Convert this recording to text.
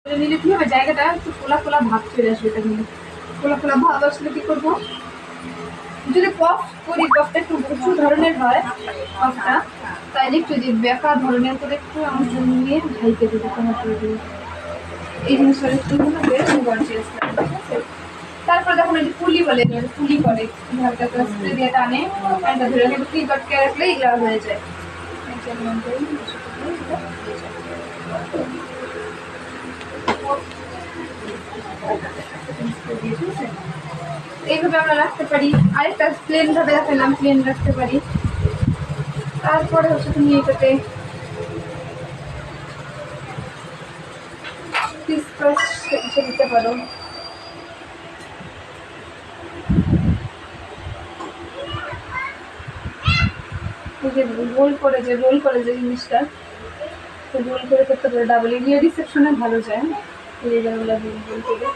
নিলে কি হবে, জায়গাটা একটু ফোলা ফোলা ভাব চলে আসবে। এটা নিয়ে ফোলা ফোলা ভাব আসলে কি করবো, যদি পফ করি, পফটা একটু উঁচু ধরনের হয় পফটা, তাইলে একটু যে বেঁকা ধরনের করে একটু আমার জন্য নিয়ে ভাইকে দেবো, তোমার করে দেবো। এই জিনিসটা একটু বেশ গর্জিয়াস লাগে, ঠিক আছে? তারপর যখন ওই যে পুলি বলে, পুলি করে হালকা করে স্প্রে দিয়ে টানে, প্যান্টটা ধরে রাখলে, ক্লিপ আটকে রাখলে এগুলো হয়ে যায়। এইভাবে আমরা রাখতে পারি। আরেকটা প্লেন ভাবে দেখালাম, প্লেন রাখতে পারি। তারপরে হচ্ছে তুমি এটাতে দিতে পারো। রোল করে যে জিনিসটা, তো রোল করে করতে পারে, ডাবল এরিয়া রিসেপশনে ভালো যায়। এই জায়গাগুলো রোল করে